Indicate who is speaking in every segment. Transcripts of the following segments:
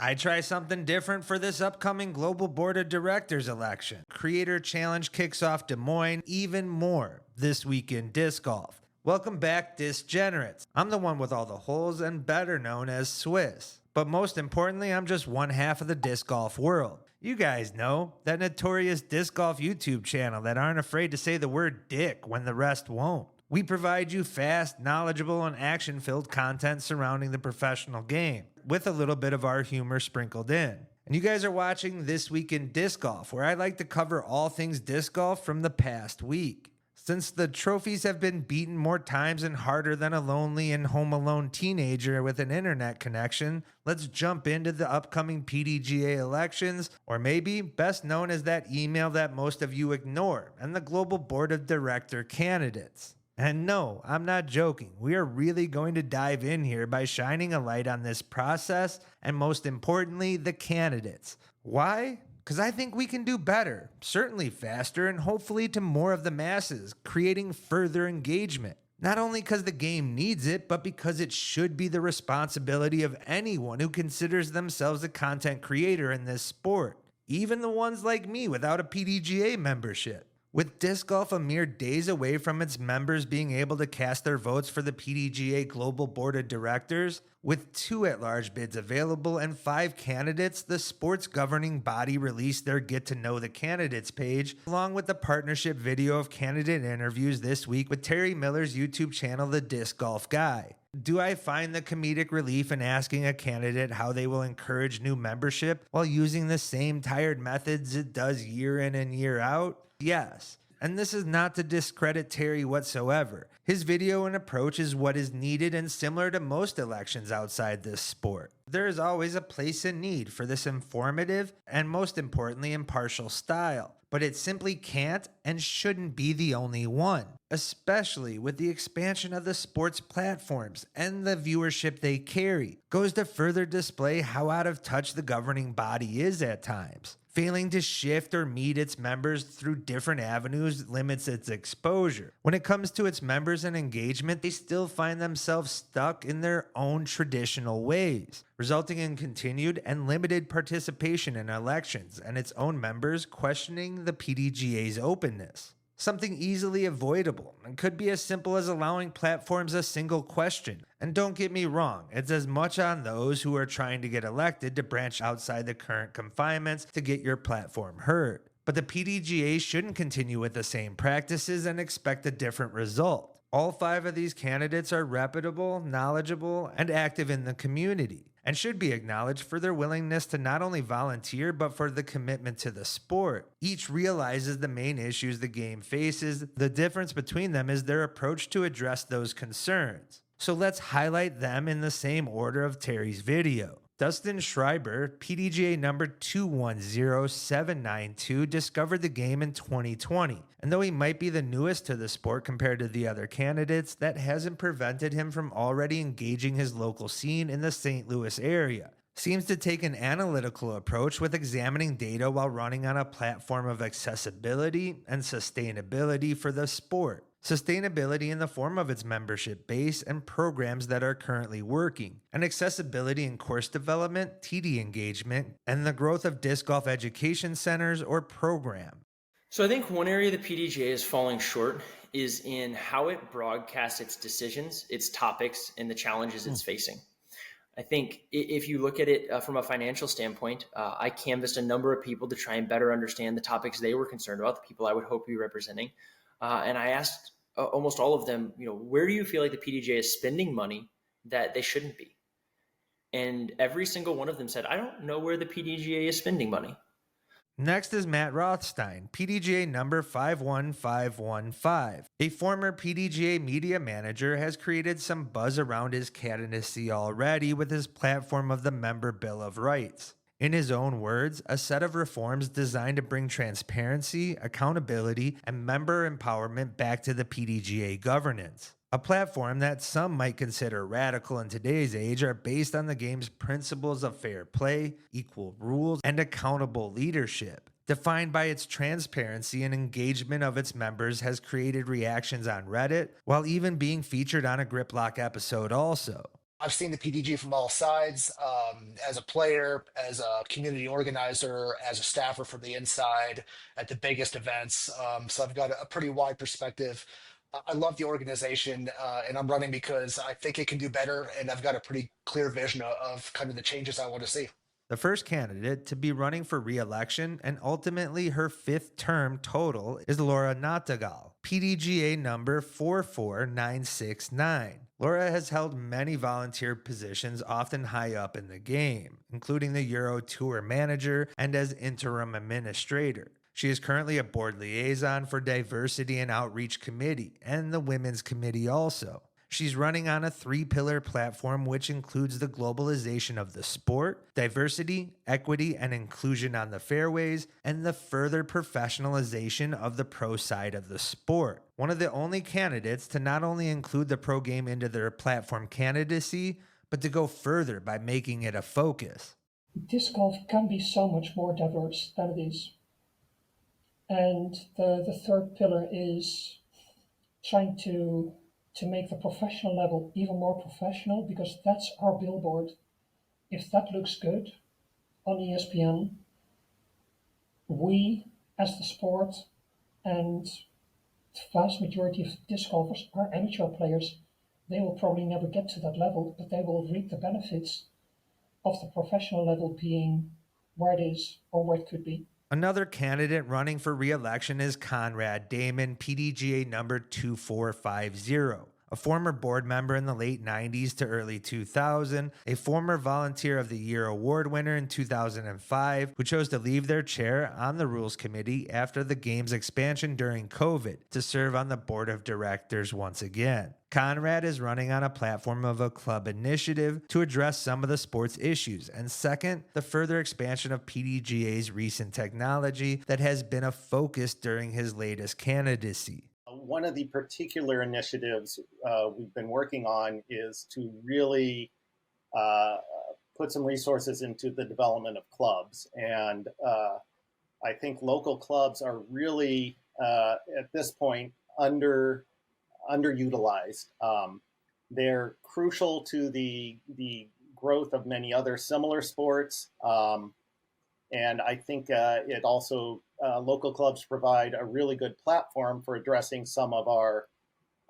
Speaker 1: I try something different for this upcoming Global Board of Directors election. Creator Challenge kicks off Des Moines even more this week in disc golf. Welcome back, Disgenerates. I'm the one with all the holes and better known as Swiss. But most importantly, I'm just one half of the disc golf world. You guys know, that notorious disc golf YouTube channel that aren't afraid to say the word dick when the rest won't. We provide you fast, knowledgeable, and action-filled content surrounding the professional game, with a little bit of our humor sprinkled in. And you guys are watching This Week in Disc Golf, where I like to cover all things disc golf from the past week. Since the trophies have been beaten more times and harder than a lonely and home alone teenager with an internet connection, let's jump into the upcoming PDGA elections, or maybe best known as that email that most of you ignore, and the Global Board of Director candidates. And no, I'm not joking. We are really going to dive in here by shining a light on this process and, most importantly, the candidates. Why? Because I think we can do better, certainly faster, and hopefully to more of the masses, creating further engagement. Not only because the game needs it, but because it should be the responsibility of anyone who considers themselves a content creator in this sport, even the ones like me without a PDGA membership. With disc golf a mere days away from its members being able to cast their votes for the PDGA Global Board of Directors, with 2 at-large bids available and 5 candidates, the sport's governing body released their Get to Know the Candidates page, along with the partnership video of candidate interviews this week with Terry Miller's YouTube channel, The Disc Golf Guy. Do I find the comedic relief in asking a candidate how they will encourage new membership while using the same tired methods it does year in and year out? Yes. And this is not to discredit Terry whatsoever. His video and approach is what is needed and similar to most elections outside this sport. There is always a place and need for this informative and, most importantly, impartial style. But it simply can't and shouldn't be the only one, especially with the expansion of the sport's platforms and the viewership they carry. Goes to further display how out of touch the governing body is at times. Failing to shift or meet its members through different avenues limits its exposure. When it comes to its members and engagement, they still find themselves stuck in their own traditional ways, resulting in continued and limited participation in elections and its own members questioning the PDGA's openness. Something easily avoidable and could be as simple as allowing platforms a single question. And don't get me wrong, it's as much on those who are trying to get elected to branch outside the current confinements to get your platform heard. But the PDGA shouldn't continue with the same practices and expect a different result. All 5 of these candidates are reputable, knowledgeable, and active in the community, and should be acknowledged for their willingness to not only volunteer, but for the commitment to the sport. Each realizes the main issues the game faces. The difference between them is their approach to address those concerns. So let's highlight them in the same order of Terry's video. Dustin Shriber, PDGA number 210792, discovered the game in 2020. And though he might be the newest to the sport compared to the other candidates, that hasn't prevented him from already engaging his local scene in the St. Louis area. Seems to take an analytical approach with examining data while running on a platform of accessibility and sustainability for the sport. Sustainability in the form of its membership base and programs that are currently working, and accessibility in course development, TD engagement, and the growth of disc golf education centers or program.
Speaker 2: So I think one area the PDGA is falling short is in how it broadcasts its decisions, its topics, and the challenges it's facing. I think if you look at it from a financial standpoint, I canvassed a number of people to try and better understand the topics they were concerned about, the people I would hope to be representing. And I asked almost all of them, where do you feel like the PDGA is spending money that they shouldn't be? And every single one of them said, I don't know where the PDGA is spending money.
Speaker 1: Next is Matt Rothstein, PDGA number 51515. A former PDGA media manager has created some buzz around his candidacy already with his platform of the Member Bill of Rights. In his own words, a set of reforms designed to bring transparency, accountability, and member empowerment back to the PDGA governance. A platform that some might consider radical in today's age are based on the game's principles of fair play, equal rules, and accountable leadership. Defined by its transparency and engagement of its members has created reactions on Reddit, while even being featured on a Grip Lock episode also.
Speaker 3: I've seen the PDG from all sides, as a player, as a community organizer, as a staffer from the inside at the biggest events. So I've got a pretty wide perspective. I love the organization, and I'm running because I think it can do better, and I've got a pretty clear vision of kind of the changes I want to see.
Speaker 1: The first candidate to be running for re-election and ultimately her fifth term total is Laura Nagtegaal, PDGA number 44969. Laura has held many volunteer positions often high up in the game, including the Euro Tour manager and as interim administrator. She is currently a board liaison for Diversity and Outreach Committee and the Women's Committee also. She's running on a three-pillar platform which includes the globalization of the sport, diversity, equity, and inclusion on the fairways, and the further professionalization of the pro side of the sport. One of the only candidates to not only include the pro game into their platform candidacy, but to go further by making it a focus.
Speaker 4: Disc golf can be so much more diverse than it is. And the third pillar is trying to make the professional level even more professional, because that's our billboard. If that looks good on ESPN, we as the sport and the vast majority of disc golfers are amateur players. They will probably never get to that level, but they will reap the benefits of the professional level being where it is or where it could be.
Speaker 1: Another candidate running for re-election is Conrad Damon, PDGA number 2450. A former board member in the late 90s to early 2000, a former Volunteer of the Year award winner in 2005, who chose to leave their chair on the Rules Committee after the game's expansion during COVID to serve on the board of directors once again. Conrad is running on a platform of a club initiative to address some of the sport's issues, and second, the further expansion of PDGA's recent technology that has been a focus during his latest candidacy.
Speaker 5: One of the particular initiatives we've been working on is to really put some resources into the development of clubs. And I think local clubs are really, at this point, underutilized. They're crucial to the growth of many other similar sports. And I think it also, local clubs provide a really good platform for addressing some of our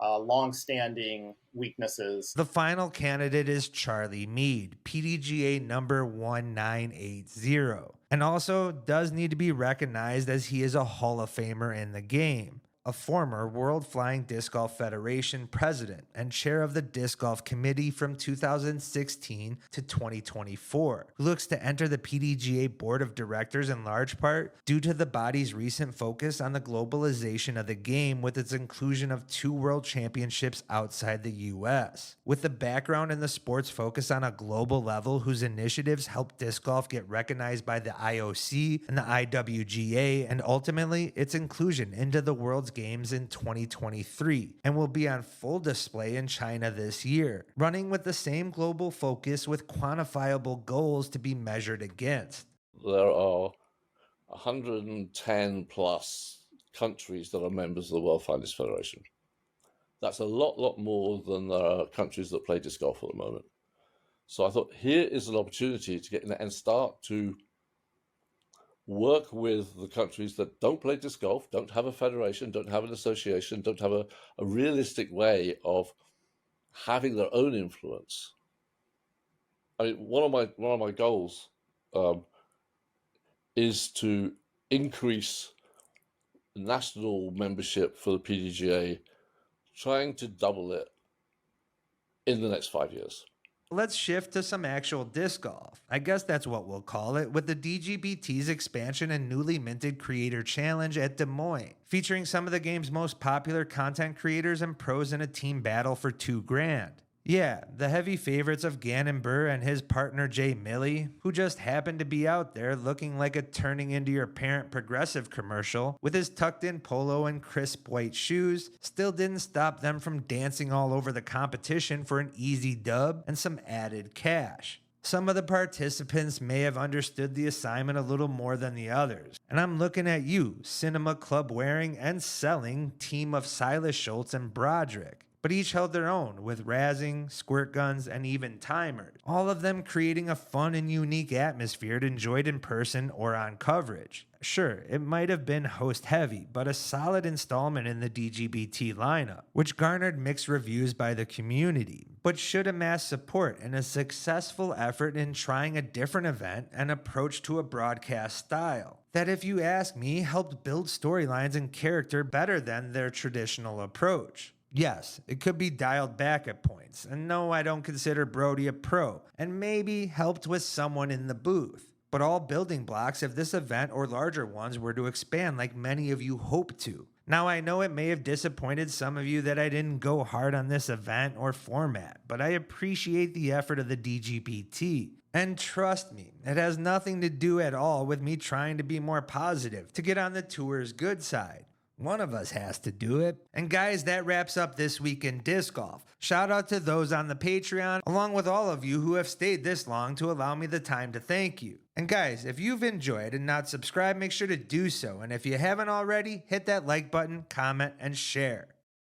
Speaker 5: longstanding weaknesses.
Speaker 1: The final candidate is Charlie Mead, PDGA number 1980, and also does need to be recognized as he is a Hall of Famer in the game. A former World Flying Disc Golf Federation president and chair of the Disc Golf Committee from 2016 to 2024, who looks to enter the PDGA Board of Directors in large part due to the body's recent focus on the globalization of the game with its inclusion of 2 world championships outside the US. With the background in the sport's focus on a global level whose initiatives help disc golf get recognized by the IOC and the IWGA, and ultimately its inclusion into the world's games in 2023, and will be on full display in China this year, running with the same global focus with quantifiable goals to be measured against.
Speaker 6: There are 110 plus countries that are members of the World Flying Disc Federation. That's a lot more than there are countries that play disc golf at the moment. So I thought, here is an opportunity to get in there and start to work with the countries that don't play disc golf, don't have a federation, don't have an association, don't have a realistic way of having their own influence. I mean, one of my goals is to increase national membership for the PDGA, trying to double it in the next 5 years.
Speaker 1: Let's shift to some actual disc golf. I guess that's what we'll call it, with the DGPT's expansion and newly minted Creator Challenge at Des Moines, featuring some of the game's most popular content creators and pros in a team battle for $2,000. Yeah, the heavy favorites of Gannon Burr and his partner Jay Milley, who just happened to be out there looking like a turning into your parent progressive commercial with his tucked in polo and crisp white shoes, still didn't stop them from dancing all over the competition for an easy dub and some added cash. Some of the participants may have understood the assignment a little more than the others, and I'm looking at you, cinema club wearing and selling team of Silas Schultz and Broderick. but each held their own with razzing, squirt guns, and even timers, all of them creating a fun and unique atmosphere enjoyed in person or on coverage. Sure, it might have been host heavy, but a solid installment in the DGPT lineup, which garnered mixed reviews by the community, but should amass support in a successful effort in trying a different event and approach to a broadcast style that, if you ask me, helped build storylines and character better than their traditional approach. Yes, it could be dialed back at points, and no, I don't consider Brody a pro, and maybe helped with someone in the booth. But all building blocks if this event or larger ones were to expand like many of you hope to. Now, I know it may have disappointed some of you that I didn't go hard on this event or format, but I appreciate the effort of the DGPT. And trust me, it has nothing to do at all with me trying to be more positive, to get on the tour's good side. One of us has to do it. And guys, that wraps up this week in disc golf. Shout out to those on the Patreon, along with all of you who have stayed this long to allow me the time to thank you. And guys, if you've enjoyed and not subscribed, make sure to do so. And if you haven't already, hit that like button, comment, and share.